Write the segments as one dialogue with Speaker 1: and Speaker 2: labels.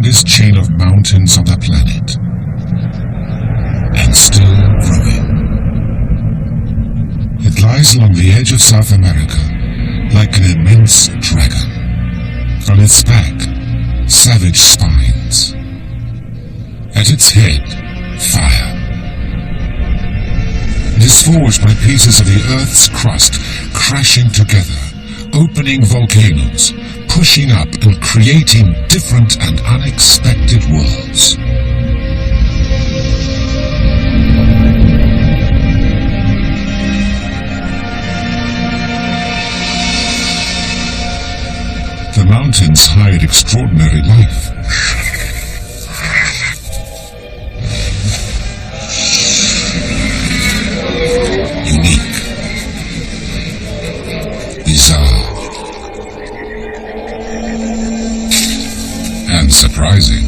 Speaker 1: longest chain of mountains on the planet, and still growing. It lies along the edge of South America like an immense dragon. On its back, savage spines. At its head, fire. It is forged by pieces of the Earth's crust crashing together, opening volcanoes, pushing up and creating different and unexpected worlds. The mountains hide extraordinary life. Unique. Bizarre. And surprising.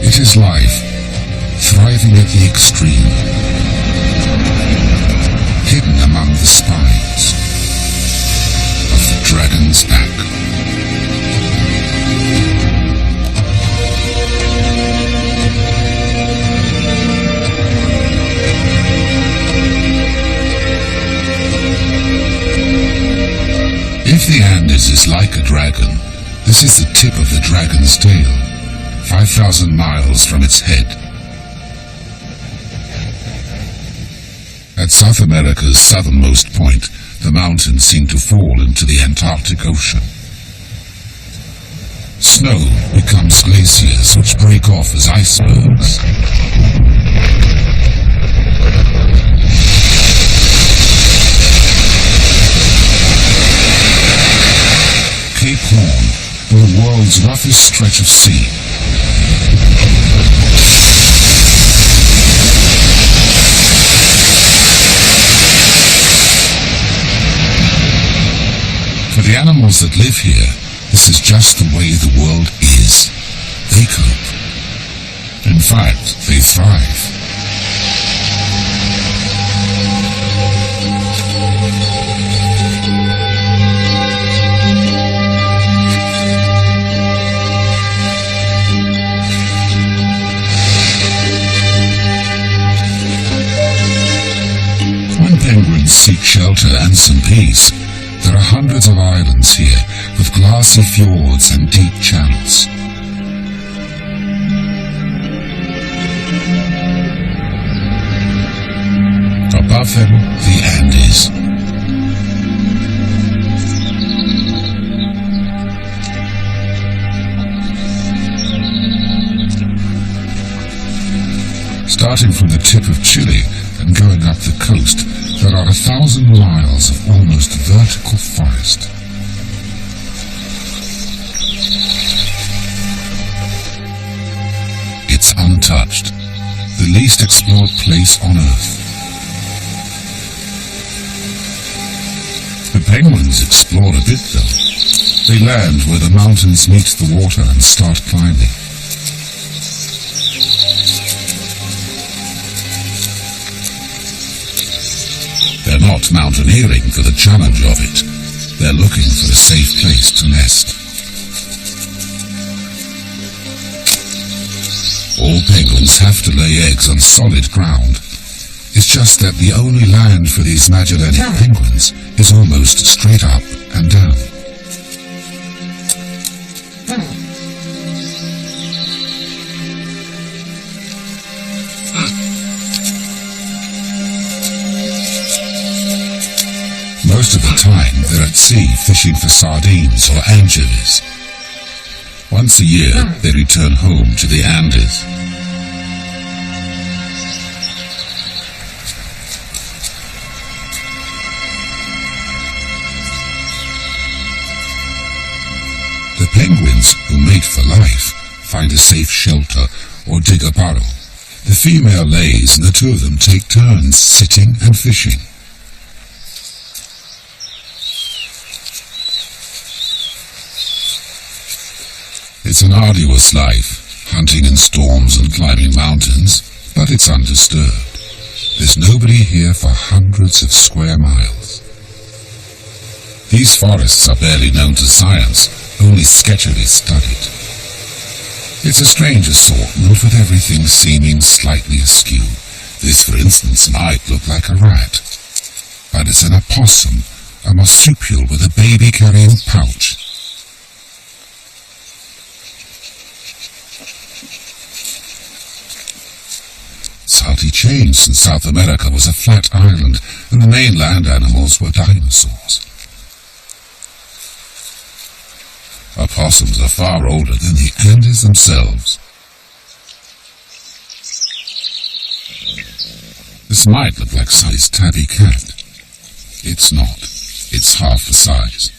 Speaker 1: It is life, thriving at the extreme, hidden among the spines of the dragon's back. If the Andes is like a dragon, this is the tip of the dragon's tail, 5,000 miles from its head. At South America's southernmost point, the mountains seem to fall into the Antarctic Ocean. Snow becomes glaciers which break off as icebergs. Cape Horn, the world's roughest stretch of sea. For the animals that live here, this is just the way the world is. They cope. In fact, they thrive. When penguins seek shelter and some peace, there are hundreds of islands here, with glassy fjords and deep channels. Above them, the Andes. Starting from the tip of Chile and going up the coast, there are 1,000 miles of almost vertical forest. It's untouched, the least explored place on Earth. The penguins explore a bit though. They land where the mountains meet the water and start climbing. They're not mountaineering for the challenge of it. They're looking for a safe place to nest. All penguins have to lay eggs on solid ground. It's just that the only land for these Magellanic penguins is almost straight up and down. Most of the time, they're at sea fishing for sardines or anchovies. Once a year, they return home to the Andes. The penguins, who mate for life, find a safe shelter or dig a burrow. The female lays and the two of them take turns sitting and fishing. It's an arduous life, hunting in storms and climbing mountains, but it's undisturbed. There's nobody here for hundreds of square miles. These forests are barely known to science, only sketchily studied. It's a strange assortment, with everything seeming slightly askew. This, for instance, might look like a rat, but it's an opossum, a marsupial with a baby-carrying pouch. It's hardly changed since South America was a flat island, and the main land animals were dinosaurs. Opossums are far older than the Andes themselves. This might look like somebody's tabby cat. It's not. It's half the size.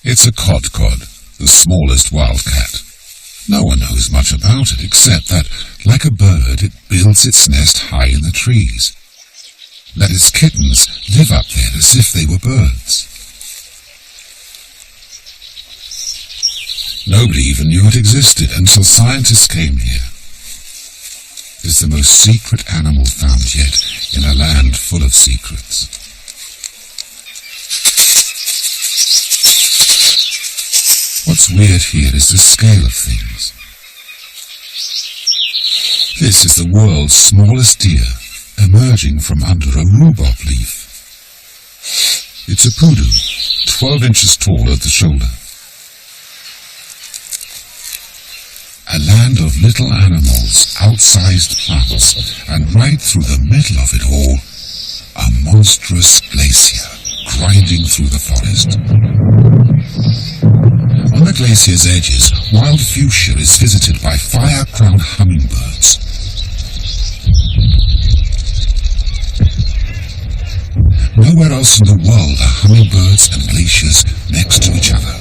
Speaker 1: It's a codcod, the smallest wildcat. No one knows much about it, except that, like a bird, it builds its nest high in the trees. Let its kittens live up there as if they were birds. Nobody even knew it existed until scientists came here. It's the most secret animal found yet, in a land full of secrets. What's weird here is the scale of things. This is the world's smallest deer, emerging from under a rhubarb leaf. It's a poodoo, 12 inches tall at the shoulder. A land of little animals, outsized plants, and right through the middle of it all, a monstrous glacier grinding through the forest. On the glacier's edges, wild fuchsia is visited by fire-crowned hummingbirds. Nowhere else in the world are hummingbirds and glaciers next to each other,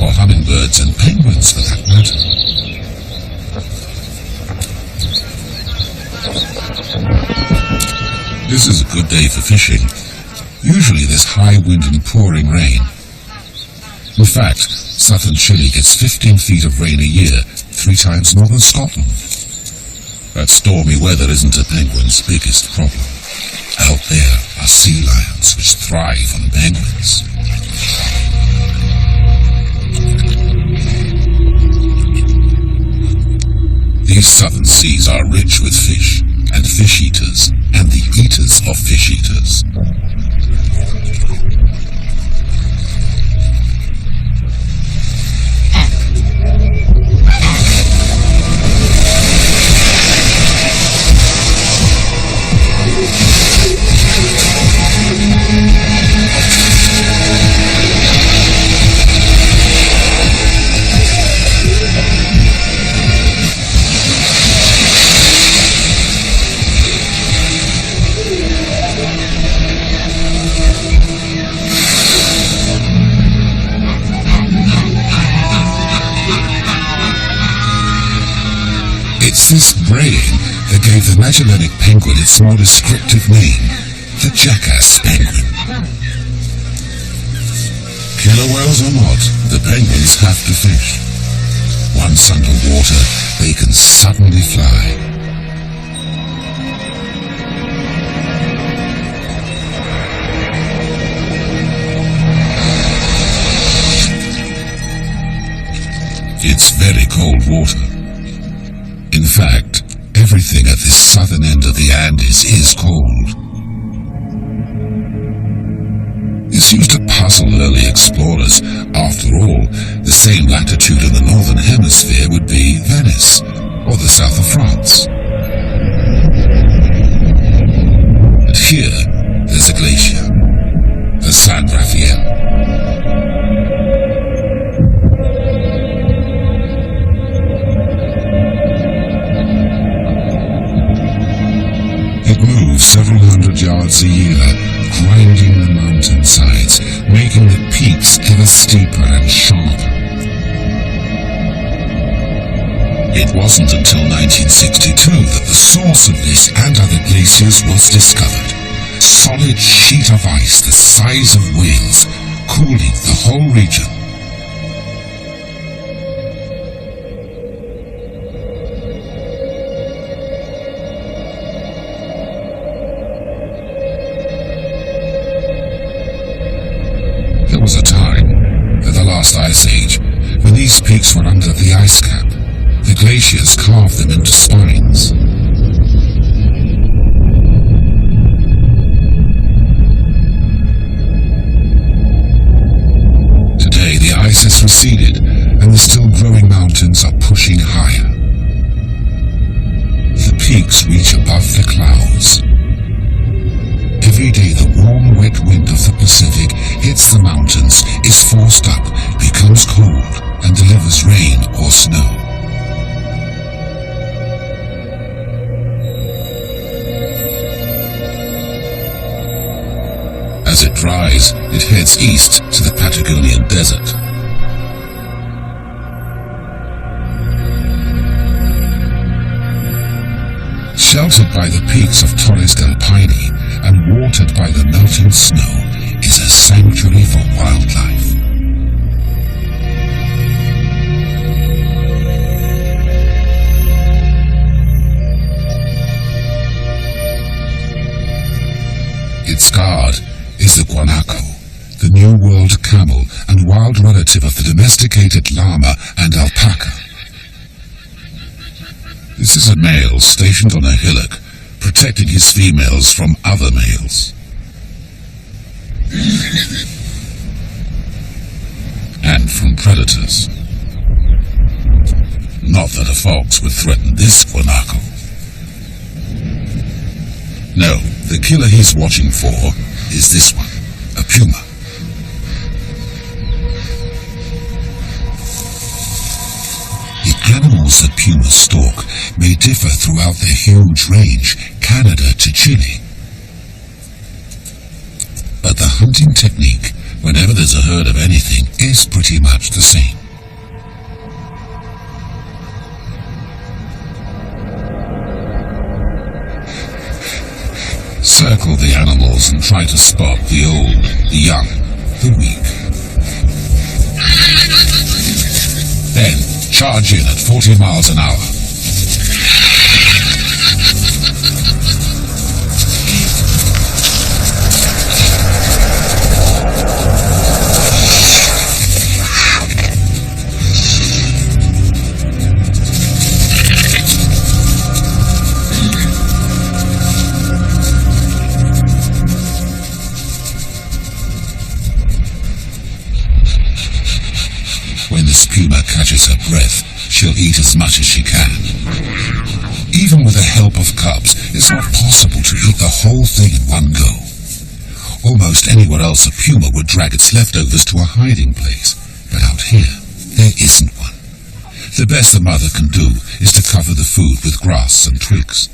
Speaker 1: or hummingbirds and penguins for that matter. This is a good day for fishing. Usually there's high wind and pouring rain. In fact, southern Chile gets 15 feet of rain a year, 3 times more than Scotland. But stormy weather isn't a penguin's biggest problem. Out there are sea lions which thrive on penguins. These southern seas are rich with fish, and fish eaters, and the eaters of fish eaters. It's this braying that gave the Magellanic penguin its more descriptive name, the jackass penguin. Killer whales or not, the penguins have to fish. Once underwater, they can suddenly fly. It's very cold water. In fact, everything at this southern end of the Andes is cold. This used to puzzle early explorers. After all, the same latitude in the northern hemisphere would be Venice, or the south of France. But here, there's a glacier, the San Rafael. It moves several hundred yards a year, grinding the mountainsides, making the peaks ever steeper and sharper. It wasn't until 1962 that the source of this and other glaciers was discovered. Solid sheet of ice the size of whales, cooling the whole region. These peaks were under the ice cap. The glaciers carved them into spines. Today the ice has receded, and the still growing mountains are pushing higher. The peaks reach above the clouds. Every day the warm, wet wind of the Pacific hits the mountains, is forced up, becomes cold, and delivers rain or snow. As it dries, it heads east to the Patagonian desert. Sheltered by the peaks of Torres del Paine and watered by the melting snow, is a sanctuary for wildlife. Its guard is the guanaco, the New World camel and wild relative of the domesticated llama and alpaca. This is a male stationed on a hillock, protecting his females from other males. And from predators. Not that a fox would threaten this guanaco. No, the killer he's watching for is this one, a puma. The animals that pumas stalk may differ throughout their huge range, Canada to Chile. But the hunting technique, whenever there's a herd of anything, is pretty much the same. Circle the animals and try to spot the old, the young, the weak. Then charge in at 40 miles an hour. When this puma catches her breath, she'll eat as much as she can. Even with the help of cubs, it's not possible to eat the whole thing in one go. Almost anywhere else a puma would drag its leftovers to a hiding place, but out here, there isn't one. The best the mother can do is to cover the food with grass and twigs.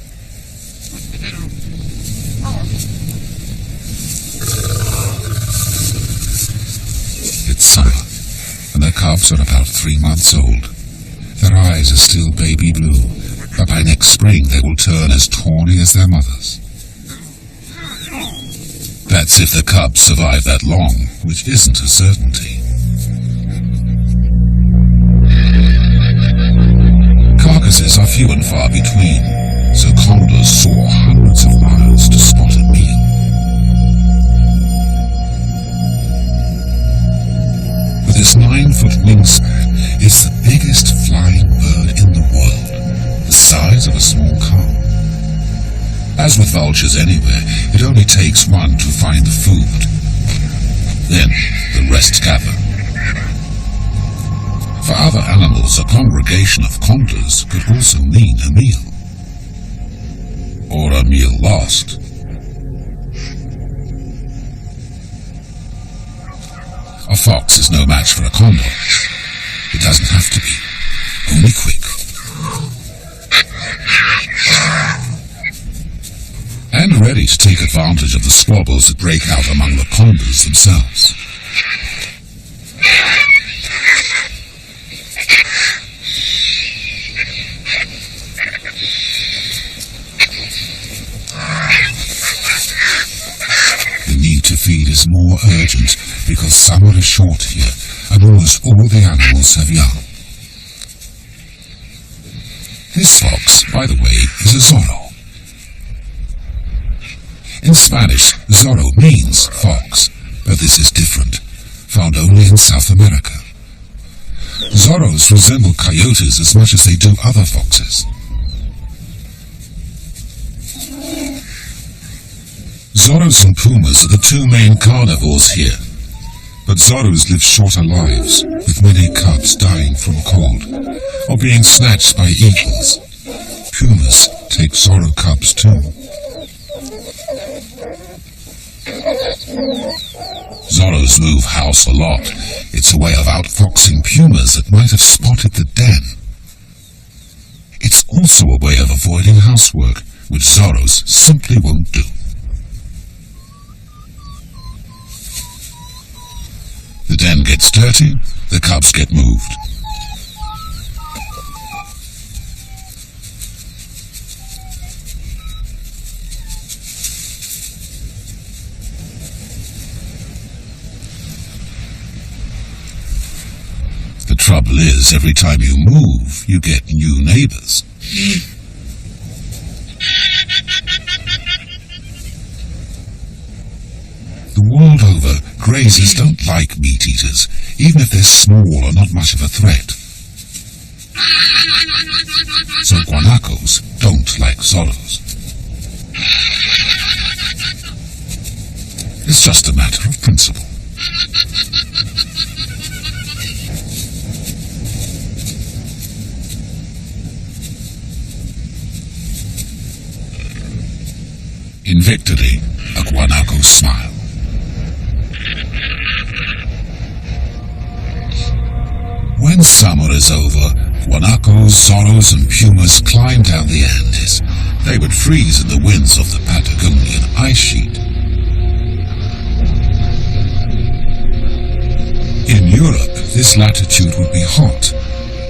Speaker 1: It's summer, and the cubs are about 3 months old. Their eyes are still baby blue, but by next spring they will turn as tawny as their mothers. That's if the cubs survive that long, which isn't a certainty. Carcasses are few and far between, so condors soar hundreds of miles to spot a meal. With its 9-foot wingspan, it's the biggest flying bird in the world, the size of a small car. As with vultures anywhere, it only takes one to find the food. Then the rest gather. For other animals, a congregation of condors could also mean a meal. Or a meal lost. A fox is no match for a condor. It doesn't have to be. Only quick. And ready to take advantage of the squabbles that break out among the condors themselves. The need to feed is more urgent because summer is short here and almost all the animals have young. This fox, by the way, is a zorro. In Spanish, zorro means fox, but this is different, found only in South America. Zorros resemble coyotes as much as they do other foxes. Zorros and pumas are the two main carnivores here, but Zorros live shorter lives, with many cubs dying from cold or being snatched by eagles. Pumas take Zorro cubs too. Zorros move house a lot. It's a way of outfoxing pumas that might have spotted the den. It's also a way of avoiding housework, which Zorros simply won't do. The den gets dirty, the cubs get moved. The trouble is, every time you move, you get new neighbors. The world over, grazers don't like meat eaters, even if they're small or not much of a threat. So guanacos don't like Zorros. It's just a matter of principle. In victory, a guanaco smile. When summer is over, guanacos, Zorros and pumas climb down the Andes. They would freeze in the winds of the Patagonian ice sheet. In Europe, this latitude would be hot,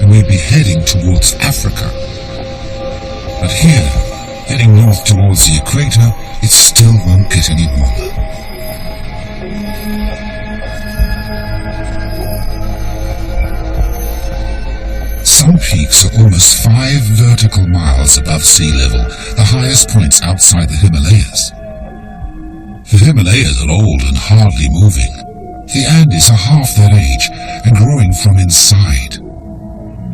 Speaker 1: and we'd be heading towards Africa. But here, heading north towards the equator, it still won't get any warmer. Some peaks are almost 5 vertical miles above sea level, the highest points outside the Himalayas. The Himalayas are old and hardly moving. The Andes are half their age and growing from inside.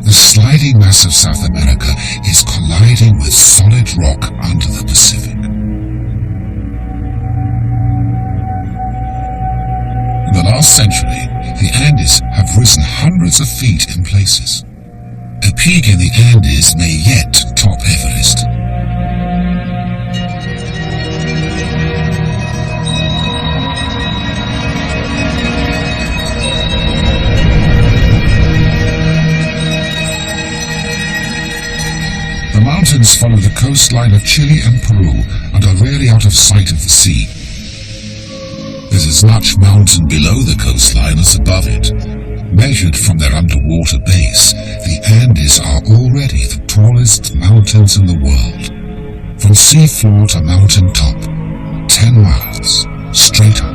Speaker 1: The sliding mass of South America is colliding with solid rock under the Pacific. In the last century, the Andes have risen hundreds of feet in places. A peak in the Andes may yet top Everest. The mountains follow the coastline of Chile and Peru and are rarely out of sight of the sea. There's as much mountain below the coastline as above it. Measured from their underwater base, the Andes are already the tallest mountains in the world. From sea floor to mountain top, 10 miles, straight up.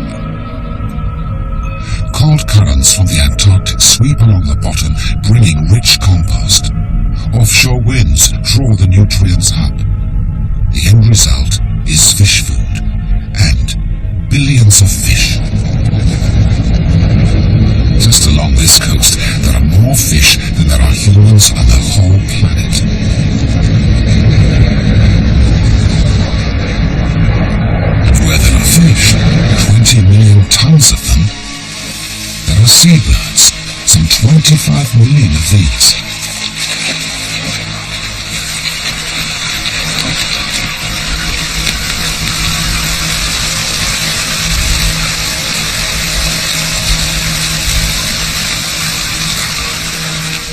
Speaker 1: Cold currents from the Antarctic sweep along the bottom, bringing rich compost. Offshore winds draw the nutrients up. The end result is fish food, and billions of fish. Just along this coast, there are more fish than there are humans on the whole planet. And where there are fish, 20 million tons of them, there are seabirds, some 25 million of these.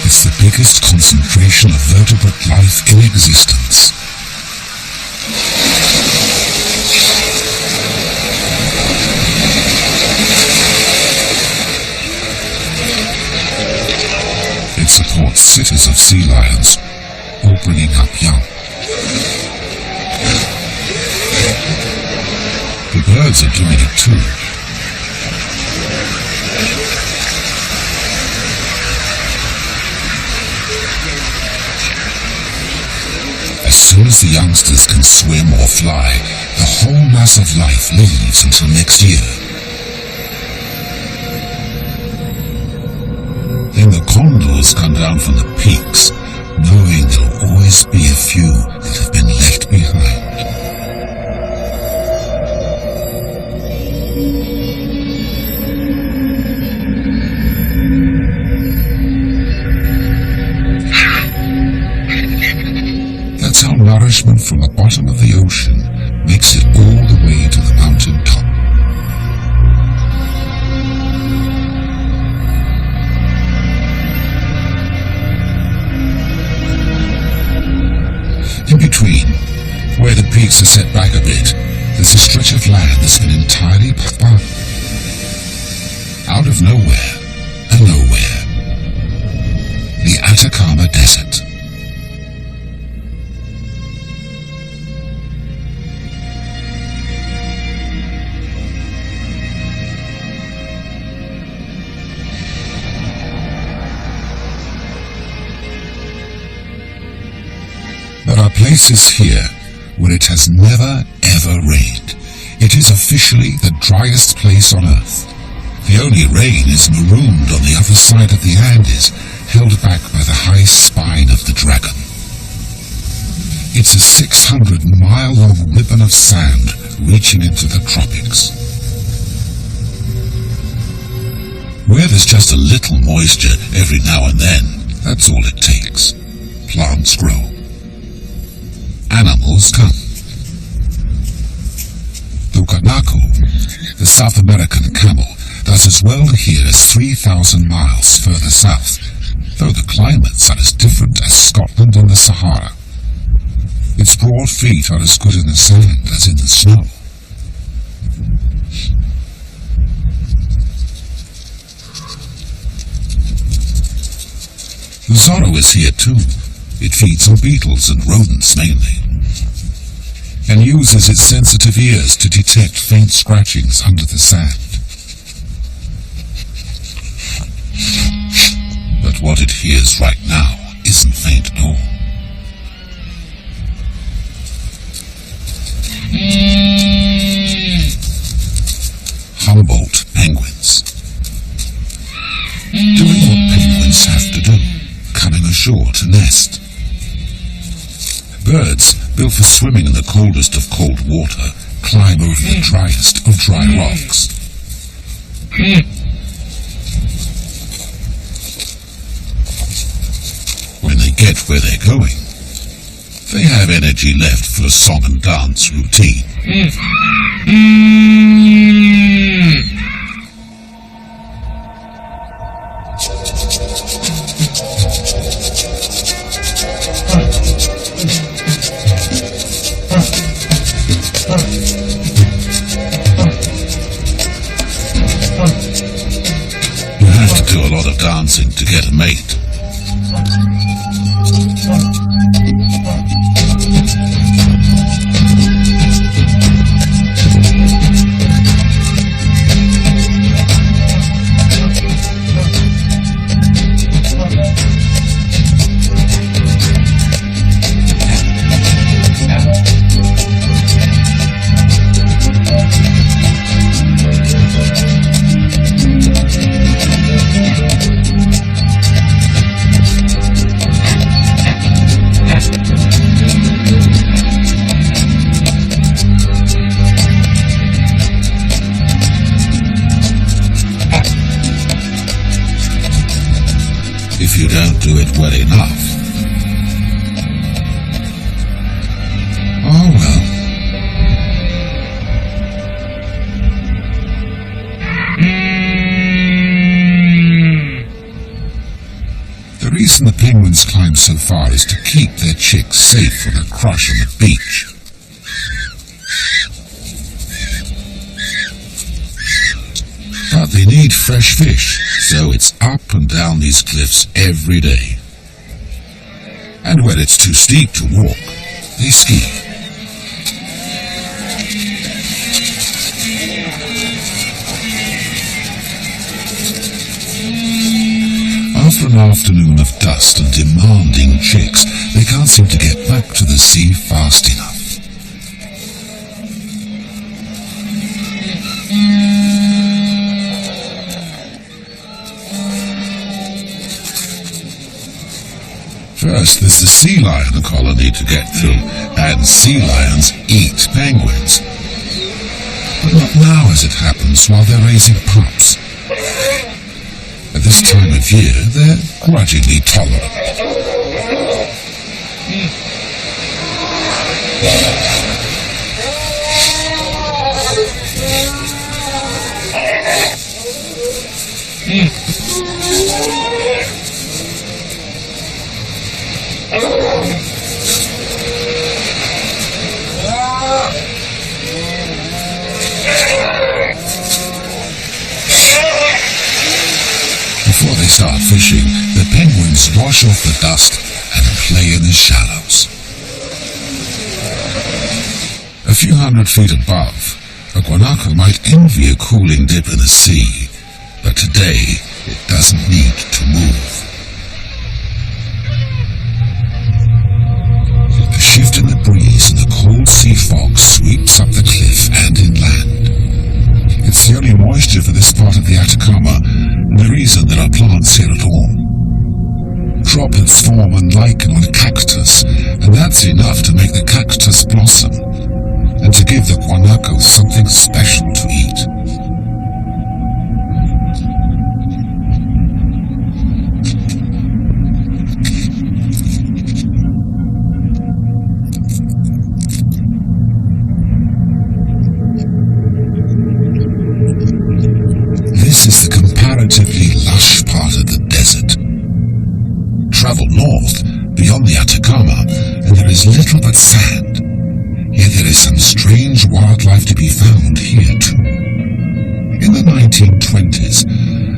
Speaker 1: It's the biggest concentration of vertebrate life in existence. It supports cities of sea lions, all bringing up young. The birds are doing it too. As soon as the youngsters can swim or fly, the whole mass of life leaves until next year. Then the condors penguins come down from the peaks, knowing there'll always be a few that have been left behind. That's how nourishment from the bottom of the ocean makes it all the way to the mountain top. In between, where the peaks are set back a bit, there's a stretch of land that's been entirely puffed up. Out of nowhere and nowhere. The Atacama Desert. There are places here where it has never ever rained. It is officially the driest place on Earth. The only rain is marooned on the other side of the Andes, held back by the high spine of the dragon. It's a 600-mile-long ribbon of sand reaching into the tropics. Where there's just a little moisture every now and then, that's all it takes. Plants grow. Animals come. The guanaco, the South American camel, does as well here as 3,000 miles further south, though the climates are as different as Scotland and the Sahara. Its broad feet are as good in the sand as in the snow. The zorro is here too. It feeds on beetles and rodents mainly, and uses its sensitive ears to detect faint scratchings under the sand. But what it hears right now isn't faint at all. Humboldt penguins. Doing what penguins have to do, coming ashore to nest. Birds, built for swimming in the coldest of cold water, climb over the driest of dry rocks. When they get where they're going, they have energy left for a song and dance routine. You have to do a lot of dancing to get a mate. If you don't do it well enough. Oh well. The reason the penguins climb so far is to keep their chicks safe from a crush on the beach. But they need fresh fish, so it's up and down these cliffs every day. And when it's too steep to walk, they ski. After an afternoon of dust and demanding chicks, they can't seem to get back to the sea fast enough. First, there's the sea lion colony to get through, and sea lions eat penguins. But not now, as it happens, while they're raising pups. At this time of year, they're grudgingly tolerant. Before they start fishing, the penguins wash off the dust and play in the shallows. A few hundred feet above, a guanaco might envy a cooling dip in the sea, but today it doesn't need to move. A shift in the breeze and the cold sea fog sweeps up the cliff and inland. It's the only moisture for this part of the Atacama, and the reason there are plants here at all. Droplets form and lichen on a cactus, and that's enough to make the cactus blossom, and to give the guanaco something special to eat. This is the comparatively lush part of the desert. Travel north, beyond the Atacama, and there is little but sand. Yet there is some strange wildlife to be found here too. In the 1920s,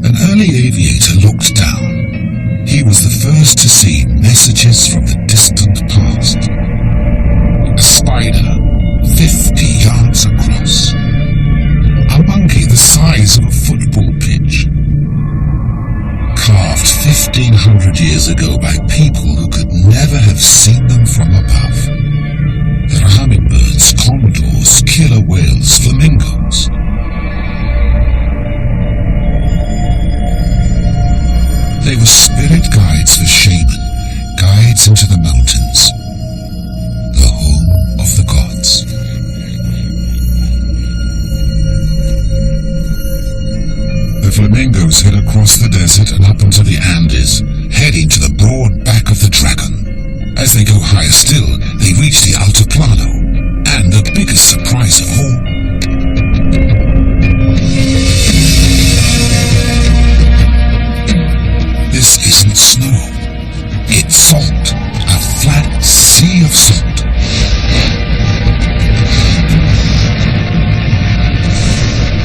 Speaker 1: an early aviator looked down. He was the first to see messages from the distant past. A spider, 50 yards across. A monkey the size of a football pitch. Carved 1,500 years ago by people who could never have seen them from above. There are hummingbirds, condors, killer whales, flamingos. They were spirit guides for shaman, guides into the mountains, the home of the gods. The flamingos head across the desert and up into the Andes, heading to the broad back of the dragon. As they go higher still, they reach the Altiplano, and the biggest surprise of all, this isn't snow. It's salt, a flat sea of salt.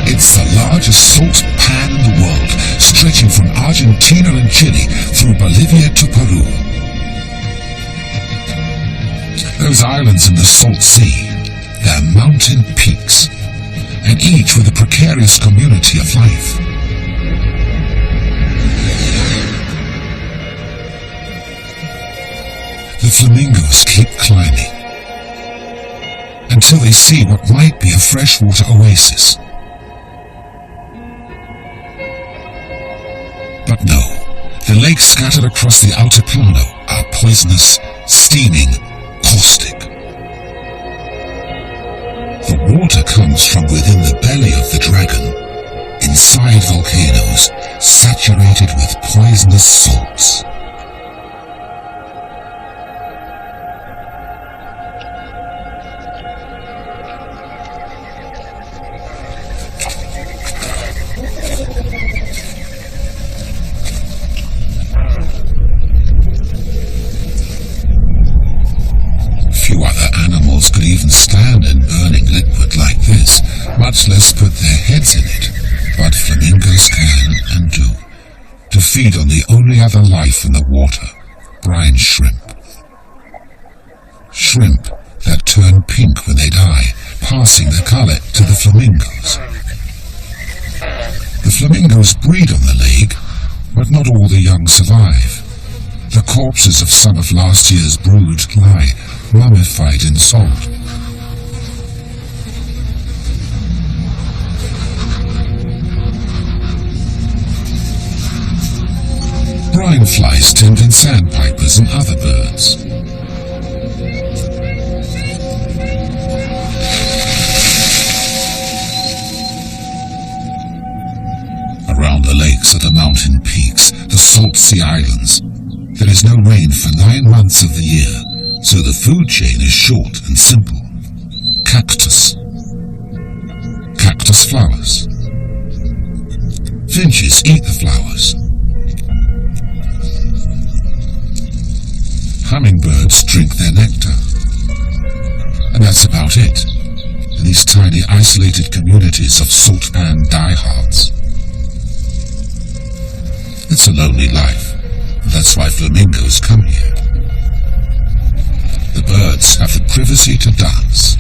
Speaker 1: It's the largest salt pan in the world, stretching from Argentina and Chile through Bolivia to Peru. Those islands in the Salt Sea, they're mountain peaks, and each with a precarious community of life. The flamingos keep climbing until they see what might be a freshwater oasis. But no, the lakes scattered across the Altiplano are poisonous, steaming, caustic. The water comes from within the belly of the dragon, inside volcanoes, saturated with poisonous salts. Could even stand in burning liquid like this, much less put their heads in it, but flamingos can and do, to feed on the only other life in the water, brine shrimp. Shrimp that turn pink when they die, passing their color to the flamingos. The flamingos breed on the lake, but not all the young survive. The corpses of some of last year's brood lie mummified in salt. Brine dragonflies tend in sandpipers and other birds. Around the lakes are the mountain peaks, the salt sea islands. There is no rain for 9 months of the year, so the food chain is short and simple. Cactus. Cactus flowers. Finches eat the flowers. Hummingbirds drink their nectar. And that's about it in these tiny isolated communities of saltpan diehards. It's a lonely life. That's why flamingos come here. The birds have the privacy to dance.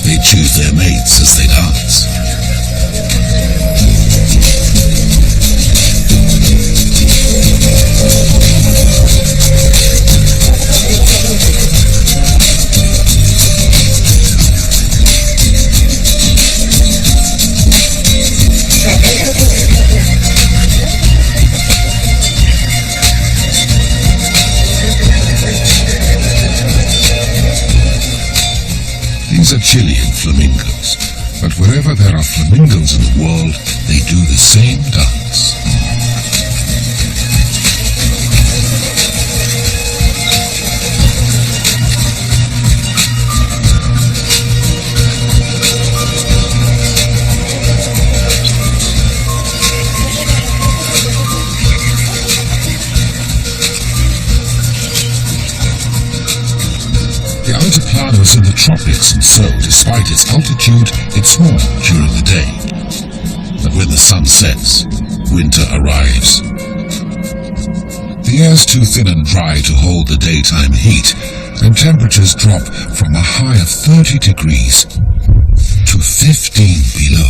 Speaker 1: They choose their mates as they dance. These are Chilean flamingos, but wherever there are flamingos in the world, they do the same dance. The altiplanos in the tropics, and so, despite its altitude, it's warm during the day. But when the sun sets, winter arrives. The air's too thin and dry to hold the daytime heat, and temperatures drop from a high of 30 degrees to 15 below.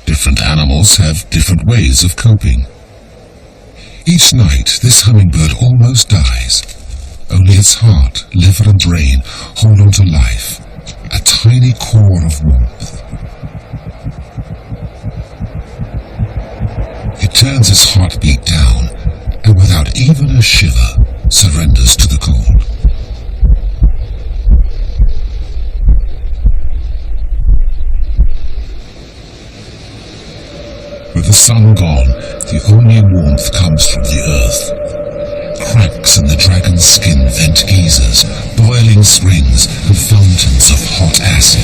Speaker 1: Different animals have different ways of coping. Each night, this hummingbird almost dies. Only its heart, liver and brain hold on to life, a tiny core of warmth. It turns its heartbeat down, and without even a shiver, surrenders to the cold. With the sun gone, the only warmth comes from the earth. Cracks in the dragon's skin vent geysers, boiling springs, and fountains of hot acid.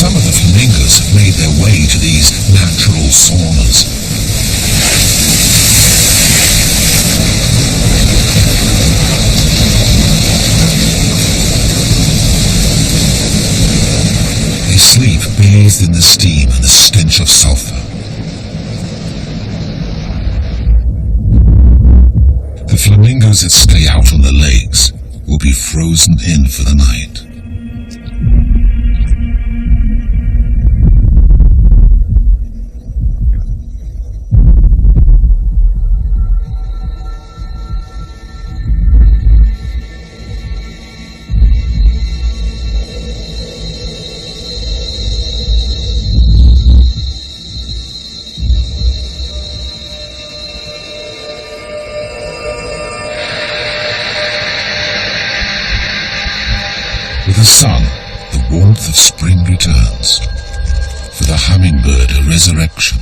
Speaker 1: Some of the flamingos have made their way to these natural saunas. They sleep bathed in the steam and the stench of sulfur. The flamingos that stay out on the lakes will be frozen in for the night. With the sun, the warmth of spring returns. For the hummingbird, a resurrection.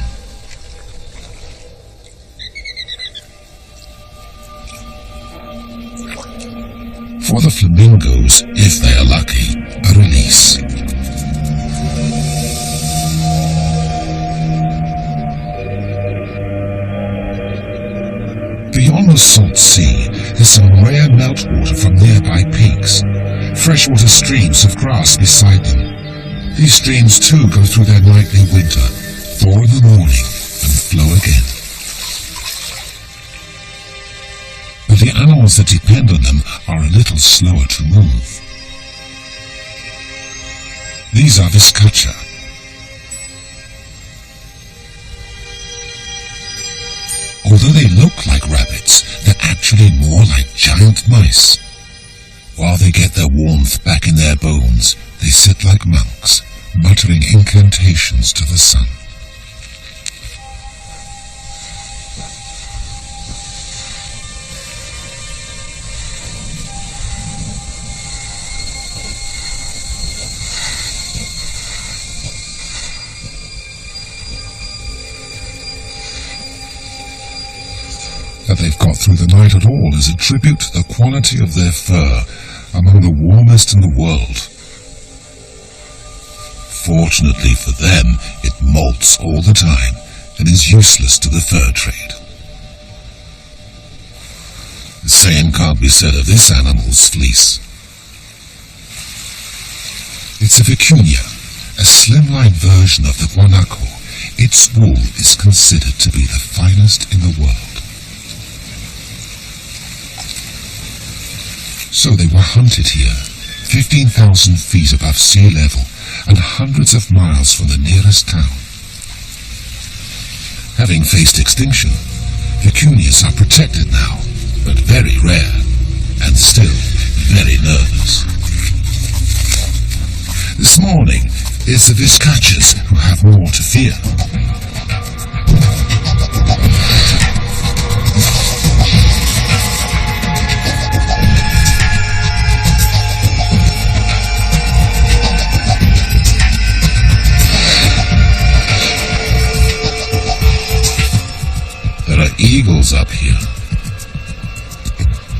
Speaker 1: For the flamingos, if they are lucky, a release. Beyond the salt sea is some rare meltwater from nearby peaks. Freshwater streams of grass beside them. These streams too go through their nightly winter, thaw in the morning and flow again. But the animals that depend on them are a little slower to move. These are Vizcacha. Although they look like rabbits, they're actually more like giant mice. While they get their warmth back in their bones, they sit like monks, muttering incantations to the sun. That they've got through the night at all is a tribute to the quality of their fur, among the warmest in the world. Fortunately for them, it molts all the time and is useless to the fur trade. The same can't be said of this animal's fleece. It's a vicuña, a slimline version of the guanaco. Its wool is considered to be the finest in the world. So they were hunted here, 15,000 feet above sea level and hundreds of miles from the nearest town. Having faced extinction, vicuñas are protected now, but very rare, and still very nervous. This morning, it's the Vizcachas who have more to fear. There are eagles up here.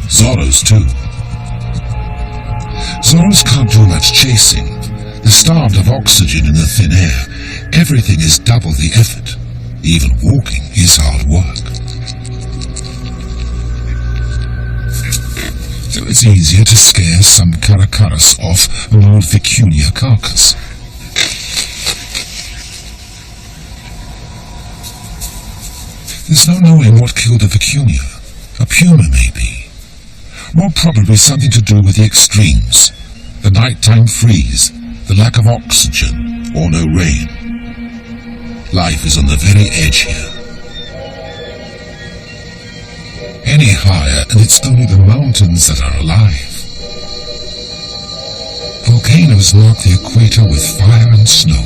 Speaker 1: Zorros too. Zorros can't do much chasing. They're starved of oxygen in the thin air. Everything is double the effort. Even walking is hard work. So it's easier to scare some caracaras off an old vicuña carcass. There's no knowing what killed the vicuña. A puma, maybe. More probably something to do with the extremes. The nighttime freeze, the lack of oxygen, or no rain. Life is on the very edge here. Any higher, and it's only the mountains that are alive. Volcanoes mark the equator with fire and snow.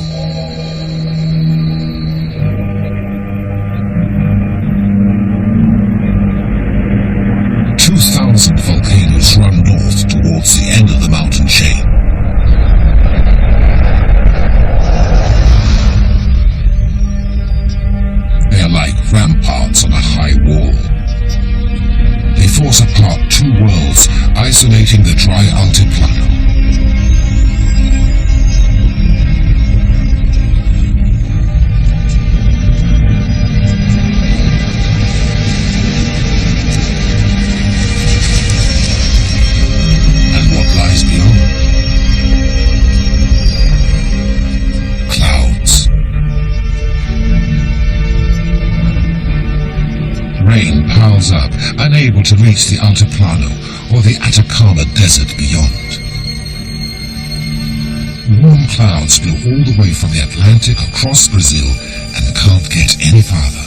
Speaker 1: Volcanoes run north towards the end of the mountain chain. They are like ramparts on a high wall. They force apart two worlds, isolating the dry Altiplano. Rain piles up, unable to reach the Altiplano or the Atacama Desert beyond. Warm clouds blow all the way from the Atlantic across Brazil and can't get any farther.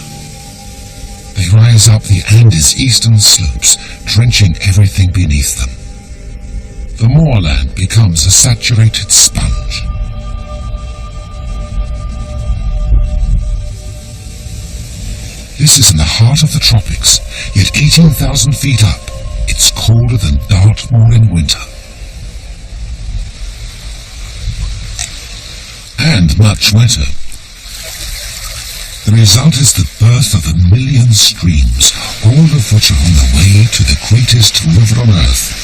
Speaker 1: They rise up the Andes' eastern slopes, drenching everything beneath them. The moorland becomes a saturated sponge. This is in the heart of the tropics, yet 18,000 feet up, it's colder than Dartmoor in winter. And much wetter. The result is the birth of a million streams, all of which are on the way to the greatest river on earth.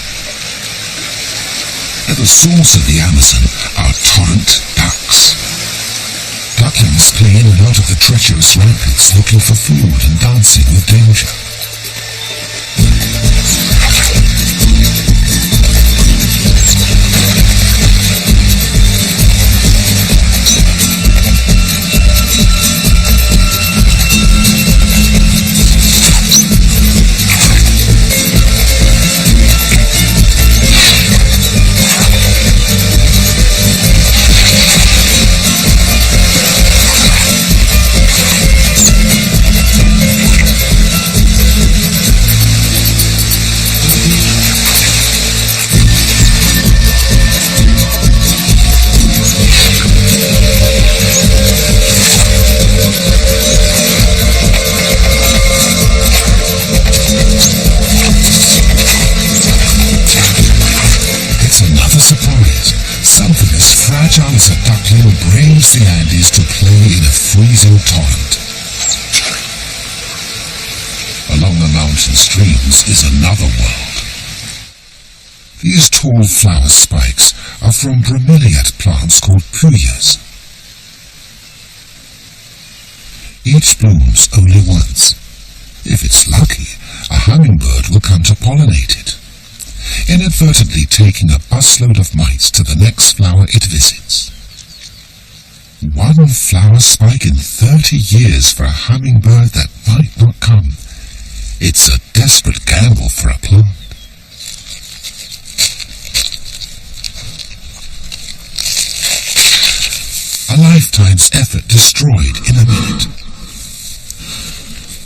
Speaker 1: At the source of the Amazon are torrent ducks. Ducklings play in and out of the treacherous rapids looking for food and dancing with danger. Fragile as a duckling braves the Andes to play in a freezing torrent. Along the mountain streams is another world. These tall flower spikes are from bromeliad plants called puyas. Each blooms only once. If it's lucky, a hummingbird will come to pollinate it, inadvertently taking a busload of mites to the next flower it visits. One flower spike in 30 years for a hummingbird that might not come. It's a desperate gamble for a plant. A lifetime's effort destroyed in a minute.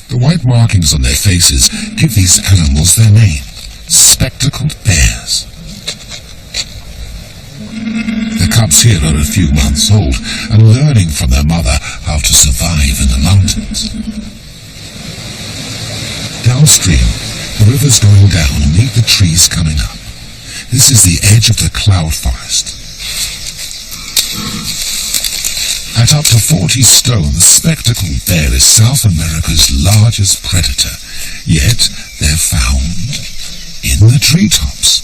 Speaker 1: The white markings on their faces give these animals their name. Spectacled bears. The cubs here are a few months old and learning from their mother how to survive in the mountains. Downstream, the river's going down and meet the trees coming up. This is the edge of the cloud forest. At up to 40 stone, the spectacled bear is South America's largest predator, yet they're found in the treetops.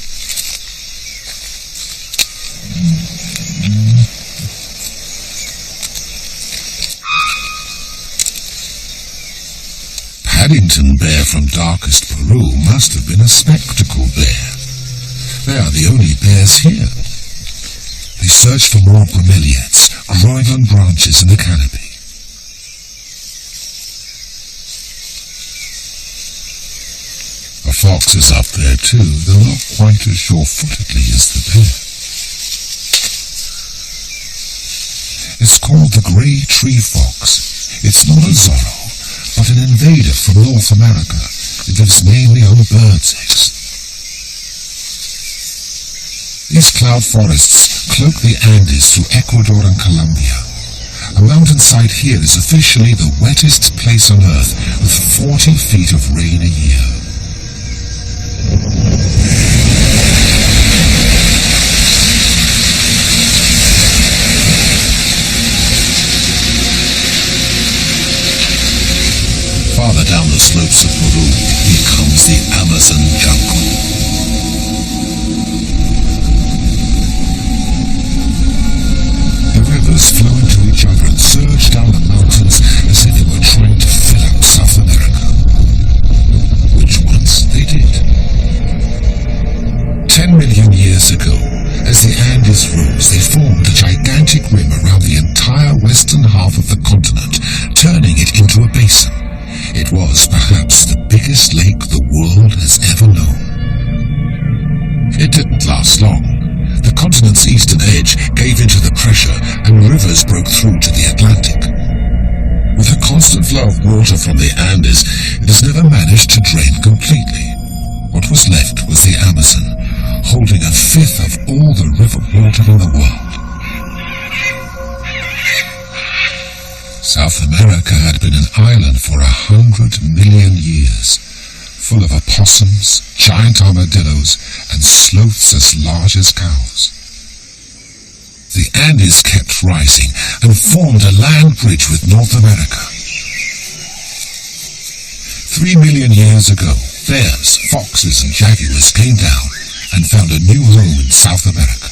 Speaker 1: Paddington bear from darkest Peru must have been a spectacled bear. They are the only bears here. They search for more bromeliads growing on branches in the canopy. A fox is up there too, though not quite as sure-footedly as the bear. It's called the grey tree fox. It's not a zorro, but an invader from North America. It lives mainly on birds' eggs. These cloud forests cloak the Andes through Ecuador and Colombia. A mountainside here is officially the wettest place on Earth, with 40 feet of rain a year. Farther down the slopes of Peru becomes the Amazon jungle. The rivers flow into each other and surge down the mountains as if they were trying to fill up South America. Which once they did. 10 million years ago, as the Andes rose, they formed a gigantic rim around the entire western half of the continent, turning it into a basin. It was perhaps the biggest lake the world has ever known. It didn't last long. The continent's eastern edge gave into the pressure and rivers broke through to the Atlantic. With a constant flow of water from the Andes, it has never managed to drain completely. What was left was the Amazon, holding a fifth of all the river water in the world. South America had been an island for 100 million years, full of opossums, giant armadillos, and sloths as large as cows. The Andes kept rising and formed a land bridge with North America. 3 million years ago, bears, foxes, and jaguars came down and found a new home in South America.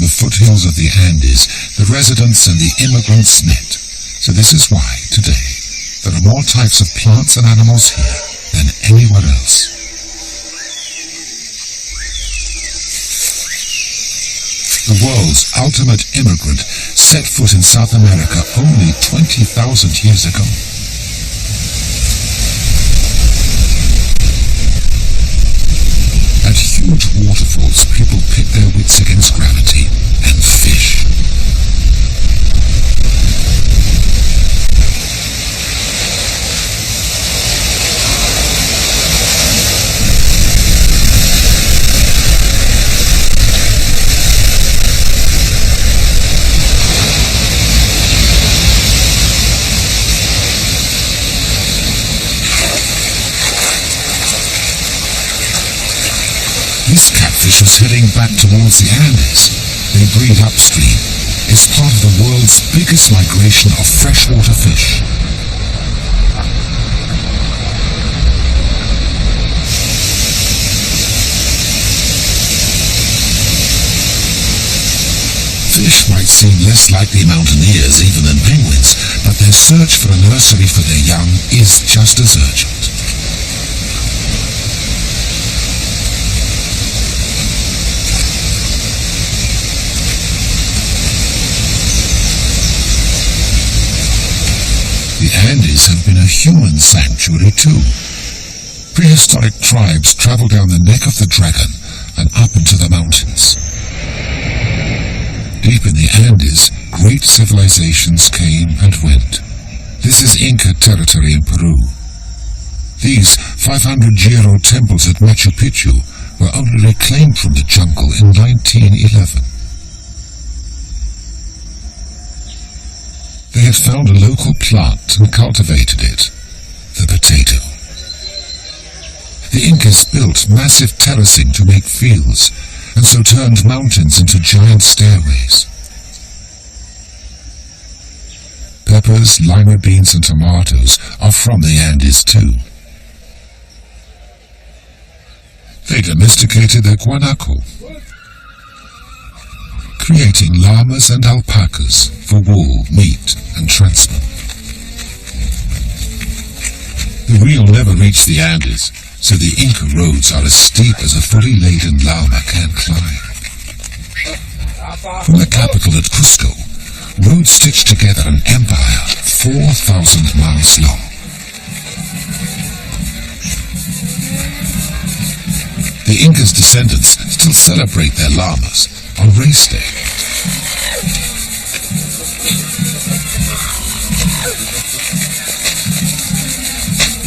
Speaker 1: In the foothills of the Andes, the residents and the immigrants knit. So this is why, today, there are more types of plants and animals here than anywhere else. The world's ultimate immigrant set foot in South America only 20,000 years ago. At huge waterfalls, people pit their wits against gravity and fish. This catfish was heading back towards the Andes. They breed upstream. It's part of the world's biggest migration of freshwater fish. Fish might seem less likely mountaineers even than penguins, but their search for a nursery for their young is just as urgent. The Andes have been a human sanctuary too. Prehistoric tribes traveled down the neck of the dragon and up into the mountains. Deep in the Andes, great civilizations came and went. This is Inca territory in Peru. These 500-year-old temples at Machu Picchu were only reclaimed from the jungle in 1911. They had found a local plant and cultivated it, the potato. The Incas built massive terracing to make fields, and so turned mountains into giant stairways. Peppers, lima beans and tomatoes are from the Andes too. They domesticated the guanaco, creating llamas and alpacas for wool, meat, and transport. The wheel never reached the Andes, so the Inca roads are as steep as a fully laden llama can climb. From the capital at Cusco, roads stitched together an empire 4,000 miles long. The Inca's descendants still celebrate their llamas on race day.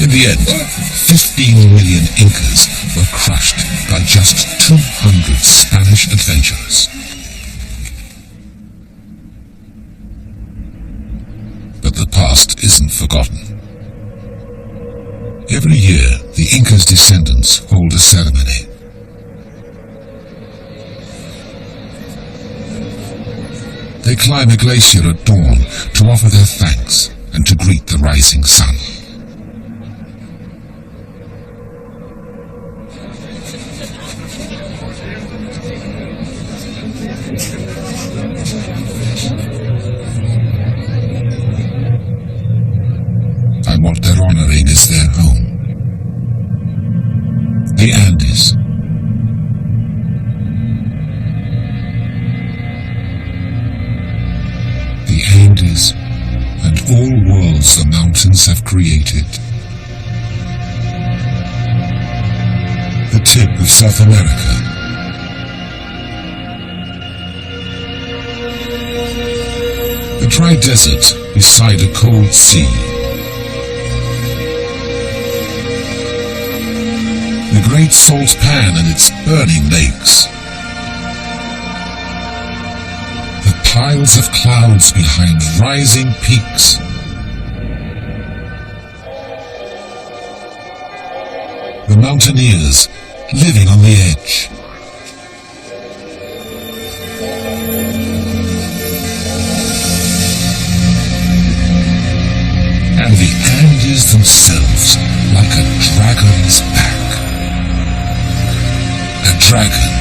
Speaker 1: In the end, 15 million Incas were crushed by just 200 Spanish adventurers. But the past isn't forgotten. Every year, the Inca's descendants hold a ceremony. They climb a glacier at dawn to offer their thanks and to greet the rising sun. And what they're honoring is their home, the Andes. The Andes and all worlds the mountains have created. The tip of South America. The dry desert beside a cold sea. The great salt pan and its burning lakes. The piles of clouds behind rising peaks. The mountaineers living on the edge. And the Andes themselves like a dragon's back. A dragon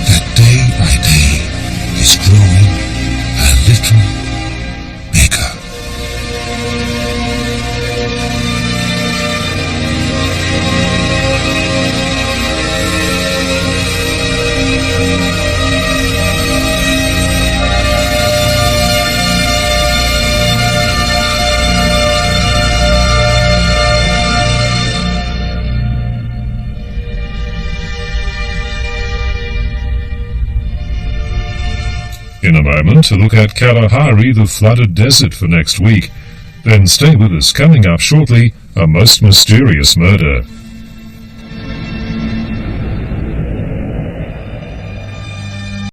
Speaker 1: that day by day is growing a little History Maker.
Speaker 2: In a moment, to look at Kalahari, the flooded desert, for next week. Then stay with us. Coming up shortly, a most mysterious murder.